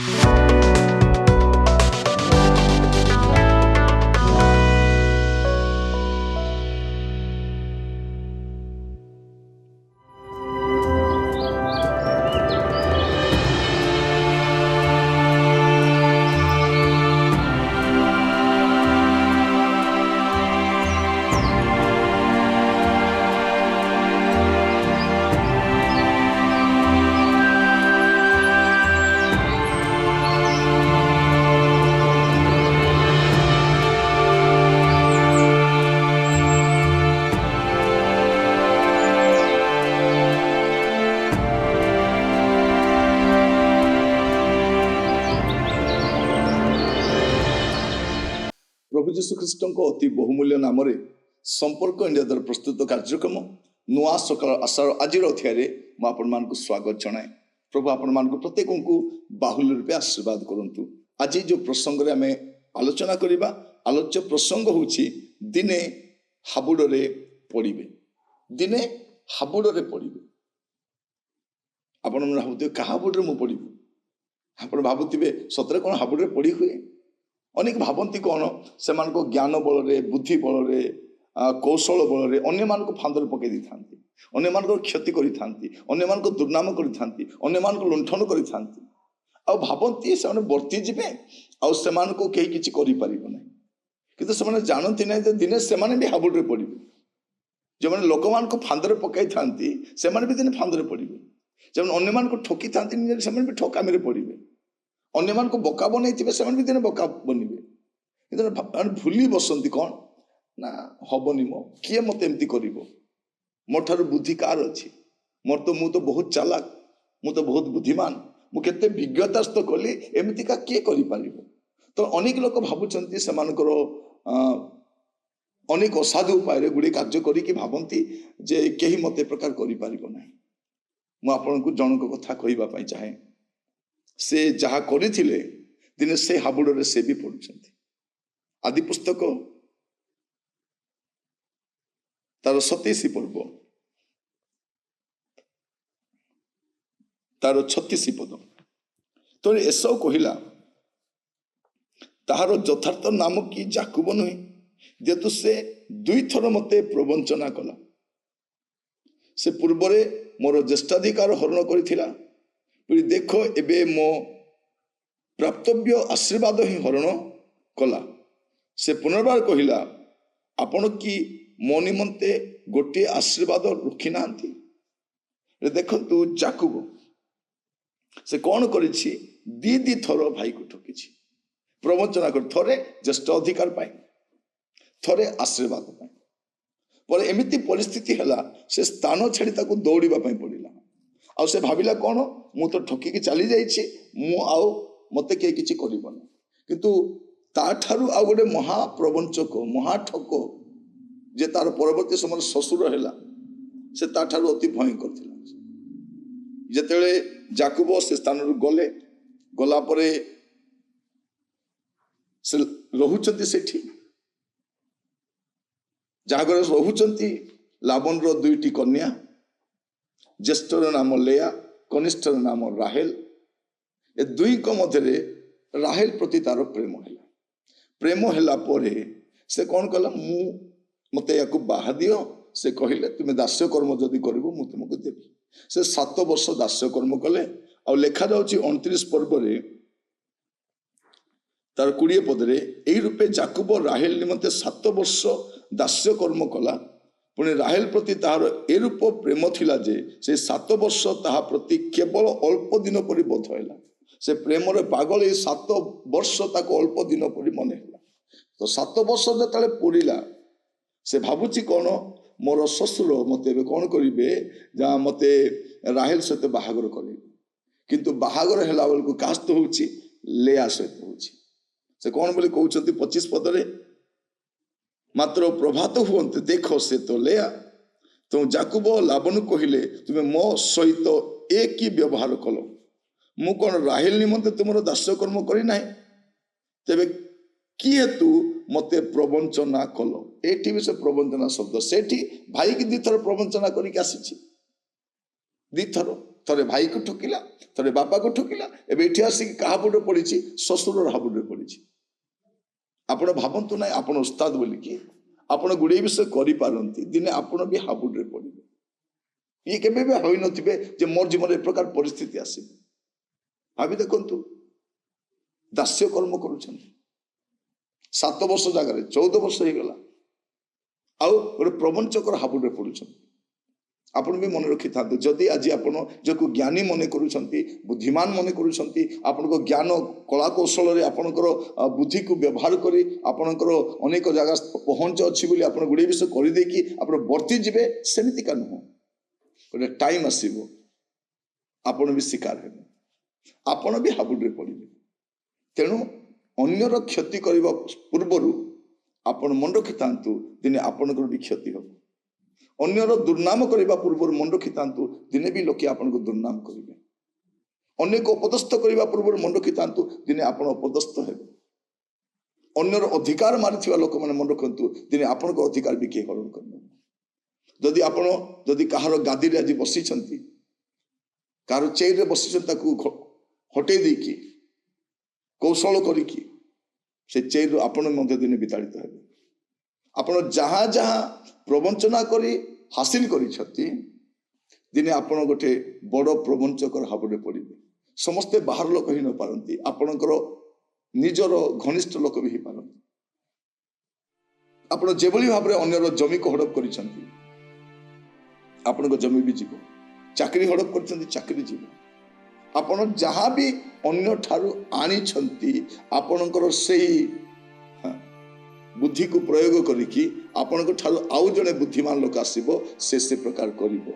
प्रभु जीशु ख्रीष्ट अति बहुमूल्य नाम संपर्क इंडिया द्वारा प्रस्तुत कार्यक्रम नुआ सकाल आशार आज अध्याय मुझे स्वागत जनाए। प्रभु आपण प्रत्येक को बाहुल्य रूपे आशीर्वाद करूँ। आज जो प्रसंग आम आलोचना करवा आलोच्य प्रसंग हूँ दिने हाबुड़े पड़े दिने हाबुड़े पड़े। आपण भावुवे क्या हाबुड़े मुझे पड़ू आप भावुवे सतरे कौन हाबुड़े पड़ी हुए। अनेक भावती कौन से ज्ञान बल बुद्धि बल कौशल बल अन्य फांदर पकई था अन्य क्षति अन्य दुर्नाम कर लुंठन कर भावती से वर्ती जीवे आउ कहीं किसी करना कि जानती ना दिने से भी हाबुड़े पड़े। जो मैंने लोक मान फांदर पकई था भी दिने फांदर पड़े। जब अन्य ठकी था भी ठकामी पड़े। अन्य मान को बोका बनई से भी दिने बोका बनवे। भूली बसंती कौन ना हबनी मो किए मत एमती कर मोठार बुद्धि कार अच्छी मोर तो मु तो बहुत चालाक मु तो बहुत बुद्धिमान मुझे विज्ञतास्त कली एमतीका किए कर। तो अनेक लोक भावुंट से अनेक असाधु उपाय गुड़े कार्य करी भावती जे कहीं मत प्रकार करना। मुझे जनक कथा कहवाई चाहे से जहा करथिले दिने से हाबुड़े से भी पड़ुछंती। आदि पुस्तक तार 27 पर्व तार 36 पद तो एसौ कहला ताहार यथार्थ नाम कि जाकुब नुहे जेतु से 2 थर मते प्रवंचना कला। से पूर्वरे मोर ज्येष्ठाधिकार हरण करिथिला देख एबे मो प्राप्तव्य आशीर्वाद ही हरण कला। से पुनर्बार कहला आपण कि मो निमंते गोटे आशीर्वाद रखी ना। देखु जाकुब से कौन करिछि दी थर भाई को ठकी प्रवंचना कर थरे ज्येष्ठ अधिकार पाए थरे आशीर्वाद पाए पर एमिति परिस्थिति हैला से स्थान छाड़ी ताको दौड़िबा पई पड़िला। आ से भाविला कौन मु तो ठकी चली जाइछि मु आउ मते के किछि करबन किंतु ताठारु आ गोटे महाप्रवंचक महाठक जे तार परवर्ती समय ससुर हैला से ताठारु अति भयंकर थिला। जेतेले जाकुब से स्थान गले गला परे से रहुचंती सेठी जहाँ घर रहुचंती लाबन रो 2टी कन्या ज्येष्ठर नाम लेया कनिष्ठर नाम राहेल। ए दुई को मध्य राहेल प्रति तार प्रेम हैला परे से कौन कला मु मते याकू बाहा दियो। से कहले तुम दास्य कर्म जदि करिवो मु तुमको देबी। से 7 वर्ष दास्य कर्म कले आ लेखा जाउची 29 पर्व रे तार 20 पद रे एई रूपे जाकुब राहेल निमंते 7 वर्ष दास्य कर्म कला। पुणी राहेल प्रति तार ए रूप प्रेम थिला जे से 7 वर्ष ताहा प्रति केवल अल्प दिन परि बोध हैला। से प्रेम रे पागल ए 7 वर्ष ताको अल्प दिन परि मन हैला। तो 7 वर्ष जतले पुरिला से भाबुची कौन मोर ससुर मते कौन करिवे जहाँ मते राहेल सहित बाहागर करे किंतु बाहागर हैला बेलू का सहित होउची लेया सहित होउची। से कौन बोली कहउछंती 25 पद रे मात्र प्रभात हुअन्ते देख से तो लेया तो जाकुब लाबन कहले तुमे मो सहित एक ही व्यवहार कल मु कौन राहेल निमंते तुम दास्य कर्म करना तेबे किए तू मते प्रवंचना कल। एठी भी से प्रवंचना शब्द सेठी भाई की 2 थर प्रवंचना करके आसी 2 थर ଥରେ ଭାଇକୁ ଠକିଲା, ଥରେ ବାପାକୁ ଠକିଲା, ଏବେ ଏଠି ଆସିକି କାହା ହାବୁଡ଼ରେ ପଡ଼ିଛି? ଶ୍ୱଶୁରର ହାବୁଡ଼ରେ ପଡ଼ିଛି। ଆପଣ ଭାବନ୍ତୁ ନାହିଁ ଆପଣ ଉସ୍ତାଦ ବୋଲିକି ଆପଣ ଗୁଡ଼ିଏ ବିଷୟ କରିପାରନ୍ତି, ଦିନେ ଆପଣ ବି ହାବୁଡ଼ରେ ପଡ଼ିବେ। ଇଏ କେବେ ବି ହୋଇନଥିବେ ଯେ ମୋର ଜୀବନରେ ଏ ପ୍ରକାର ପରିସ୍ଥିତି ଆସିବ। ଭାବି ଦେଖନ୍ତୁ, ଦାସ୍ୟ କର୍ମ କରୁଛନ୍ତି 7 ବର୍ଷ ଜାଗାରେ 14 ବର୍ଷ ହେଇଗଲା, ଆଉ ଗୋଟେ ପ୍ରବଞ୍ଚକର ହାବୁଡ଼ରେ ପଡ଼ୁଛନ୍ତି। ଆପଣ ବି ମନେ ରଖିଥାନ୍ତୁ, ଯଦି ଆଜି ଆପଣ ଯାହାକୁ ଜ୍ଞାନୀ ମନେ କରୁଛନ୍ତି, ବୁଦ୍ଧିମାନ ମନେ କରୁଛନ୍ତି, ଆପଣଙ୍କ ଜ୍ଞାନ କଳା କୌଶଳରେ ଆପଣଙ୍କର ବୁଦ୍ଧିକୁ ବ୍ୟବହାର କରି ଆପଣଙ୍କର ଅନେକ ଜାଗା ପହଞ୍ଚ ଅଛି ବୋଲି ଆପଣ ଗୁଡ଼ିଏ ବିଷୟ କରିଦେଇକି ଆପଣ ବର୍ତ୍ତି ଯିବେ, ସେମିତିକା ନୁହଁ। ଗୋଟେ ଟାଇମ୍ ଆସିବ ଆପଣ ବି ଶିକାର ହେବେ, ଆପଣ ବି ହାବୁଡ଼ରେ ପଡ଼ିବେ। ତେଣୁ ଅନ୍ୟର କ୍ଷତି କରିବା ପୂର୍ବରୁ ଆପଣ ମନେ ରଖିଥାନ୍ତୁ, ଦିନେ ଆପଣଙ୍କର ବି କ୍ଷତି ହେବ। ଅନ୍ୟର ଦୁର୍ନାମ କରିବା ପୂର୍ବରୁ ମନେ ରଖିଥାନ୍ତୁ, ଦିନେ ବି ଲୋକେ ଆପଣଙ୍କୁ ଦୁର୍ନାମ କରିବେ। ଅନ୍ୟକୁ ଅପଦସ୍ଥ କରିବା ପୂର୍ବରୁ ମନେ ରଖିଥାନ୍ତୁ, ଦିନେ ଆପଣ ଅପଦସ୍ଥ ହେବେ। ଅନ୍ୟର ଅଧିକାର ମାରିଥିବା ଲୋକମାନେ ମନେ ରଖନ୍ତୁ, ଦିନେ ଆପଣଙ୍କ ଅଧିକାର ବି କିଏ ହରଣ କରିନେବେ। ଯଦି କାହାର ଗାଦିରେ ଆଜି ବସିଛନ୍ତି, କାହାର ଚେୟାରରେ ବସିଛନ୍ତି, ତାକୁ ହଟେଇ ଦେଇକି କୌଶଳ କରିକି ସେ ଚେୟାରରୁ ଆପଣ ମଧ୍ୟ ଦିନେ ବିତାଡ଼ିତ ହେବେ। ଆପଣ ଯାହା ଯାହା ପ୍ରବଞ୍ଚନା କରି ହାସିଲ କରିଛନ୍ତି, ଦିନେ ଆପଣ ଗୋଟେ ବଡ଼ ପ୍ରବଞ୍ଚକର ହାବୁଡ଼ରେ ପଡ଼ିବେ। ସମସ୍ତେ ବାହାର ଲୋକ ହିଁ ନପାରନ୍ତି, ଆପଣଙ୍କର ନିଜର ଘନିଷ୍ଠ ଲୋକ ବି ହେଇପାରନ୍ତି। ଆପଣ ଯେଭଳି ଭାବରେ ଅନ୍ୟର ଜମିକୁ ହଡ଼ପ କରିଛନ୍ତି, ଆପଣଙ୍କ ଜମି ବି ଯିବ। ଚାକିରି ହଡ଼ପ କରିଛନ୍ତି, ଚାକିରି ଯିବ। ଆପଣ ଯାହା ବି ଅନ୍ୟଠାରୁ ଆଣିଛନ୍ତି, ଆପଣଙ୍କର ସେଇ ବୁଦ୍ଧିକୁ ପ୍ରୟୋଗ କରିକି ଆପଣଙ୍କ ଠାରୁ ଆଉ ଜଣେ ବୁଦ୍ଧିମାନ ଲୋକ ଆସିବ, ସେ ପ୍ରକାର କରିବ।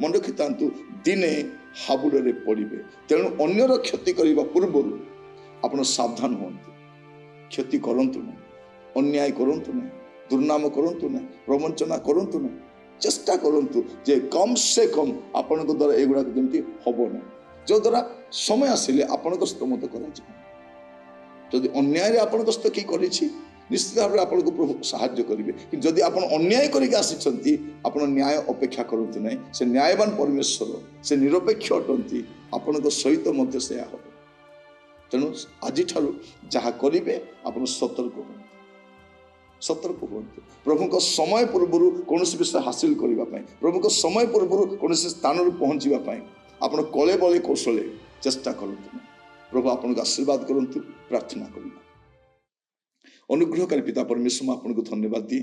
ମନେ ରଖିଥାନ୍ତୁ, ଦିନେ ହାବୁଡ଼ରେ ପଡ଼ିବେ। ତେଣୁ ଅନ୍ୟର କ୍ଷତି କରିବା ପୂର୍ବରୁ ଆପଣ ସାବଧାନ ହୁଅନ୍ତୁ। କ୍ଷତି କରନ୍ତୁ ନାହିଁ, ଅନ୍ୟାୟ କରନ୍ତୁ ନାହିଁ, ଦୁର୍ନାମ କରନ୍ତୁ ନାହିଁ, ପ୍ରବଞ୍ଚନା କରନ୍ତୁ ନାହିଁ। ଚେଷ୍ଟା କରନ୍ତୁ ଯେ କମ୍ ସେ କମ୍ ଆପଣଙ୍କ ଦ୍ୱାରା ଏଗୁଡ଼ାକ ଯେମିତି ହବ ନାହିଁ, ଯଦ୍ୱାରା ସମୟ ଆସିଲେ ଆପଣଙ୍କ ସହିତ ମଧ୍ୟ କରାଯିବ। ଯଦି ଅନ୍ୟାୟରେ ଆପଣଙ୍କ ସହିତ କିଏ କରିଛି, ନିଶ୍ଚିତ ଭାବରେ ଆପଣଙ୍କୁ ପ୍ରଭୁ ସାହାଯ୍ୟ କରିବେ। କିନ୍ତୁ ଯଦି ଆପଣ ଅନ୍ୟାୟ କରିକି ଆସିଛନ୍ତି, ଆପଣ ନ୍ୟାୟ ଅପେକ୍ଷା କରନ୍ତୁ ନାହିଁ। ସେ ନ୍ୟାୟବାନ ପରମେଶ୍ୱର, ସେ ନିରପେକ୍ଷ ଅଟନ୍ତି, ଆପଣଙ୍କ ସହିତ ମଧ୍ୟ ସେୟା ହେବ। ତେଣୁ ଆଜିଠାରୁ ଯାହା କରିବେ ଆପଣ ସତର୍କ ହୁଅନ୍ତୁ, ସତର୍କ ହୁଅନ୍ତୁ। ପ୍ରଭୁଙ୍କ ସମୟ ପୂର୍ବରୁ କୌଣସି ବିଷୟ ହାସିଲ କରିବା ପାଇଁ, ପ୍ରଭୁଙ୍କ ସମୟ ପୂର୍ବରୁ କୌଣସି ସ୍ଥାନରେ ପହଞ୍ଚିବା ପାଇଁ ଆପଣ କଳେ ବଳେ କୌଶଳେ ଚେଷ୍ଟା କରନ୍ତୁ ନାହିଁ। ପ୍ରଭୁ ଆପଣଙ୍କୁ ଆଶୀର୍ବାଦ କରନ୍ତୁ। ପ୍ରାର୍ଥନା କରିବା। ଅନୁଗ୍ରହକାରୀ ପିତା ପରମେଶ୍ୱର, ମୁଁ ଆପଣଙ୍କୁ ଧନ୍ୟବାଦ ଦିଏ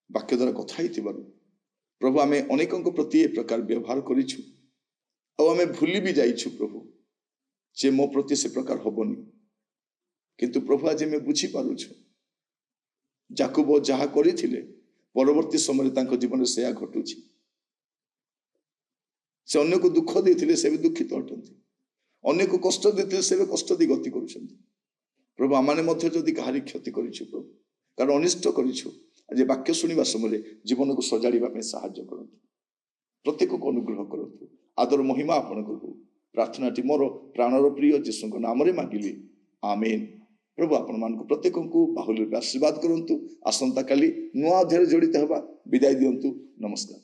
ବାକ୍ୟ ଦ୍ୱାରା କଥା ହେଇଥିବାରୁ। ପ୍ରଭୁ, ଆମେ ଅନେକଙ୍କ ପ୍ରତି ଏ ପ୍ରକାର ବ୍ୟବହାର କରିଛୁ, ଆଉ ଆମେ ଭୁଲି ବି ଯାଇଛୁ ପ୍ରଭୁ ଯେ ମୋ ପ୍ରତି ସେ ପ୍ରକାର ହବନି। କିନ୍ତୁ ପ୍ରଭୁ, ଆଜି ଆମେ ବୁଝିପାରୁଛୁ, ଯାକୁବ ଯାହା କରିଥିଲେ ପରବର୍ତ୍ତୀ ସମୟରେ ତାଙ୍କ ଜୀବନରେ ସେୟା ଘଟୁଛି। ସେ ଅନ୍ୟକୁ ଦୁଃଖ ଦେଇଥିଲେ, ସେ ବି ଦୁଃଖିତ ଅଟନ୍ତି। ଅନ୍ୟକୁ କଷ୍ଟ ଦେଇଥିଲେ, ସେ ବି କଷ୍ଟ ଦେଇ ଗତି କରୁଛନ୍ତି। ପ୍ରଭୁ, ଆମମାନେ ମଧ୍ୟ ଯଦି କାହାରି କ୍ଷତି କରିଛୁ ପ୍ରଭୁ, କାରଣ ଅନିଷ୍ଟ କରିଛୁ, ଆଜି ବାକ୍ୟ ଶୁଣିବା ସମୟରେ ଜୀବନକୁ ସଜାଡ଼ିବା ପାଇଁ ସାହାଯ୍ୟ କରନ୍ତୁ। ପ୍ରତ୍ୟେକକୁ ଅନୁଗ୍ରହ କରନ୍ତୁ। ଆଦର ମହିମା ଆପଣଙ୍କର ହଉ। ପ୍ରାର୍ଥନାଟି ମୋର ପ୍ରାଣର ପ୍ରିୟ ଯୀଶୁଙ୍କ ନାମରେ ମାଗିଲି, ଆମେନ୍। ପ୍ରଭୁ ଆପଣମାନଙ୍କୁ ପ୍ରତ୍ୟେକଙ୍କୁ ବାହୁଲ୍ୟରେ ଆଶୀର୍ବାଦ କରନ୍ତୁ। ଆସନ୍ତାକାଲି ନୂଆ ଅଧ୍ୟାୟରେ ଜଡ଼ିତ ହେବା। ବିଦାୟ ଦିଅନ୍ତୁ। ନମସ୍କାର।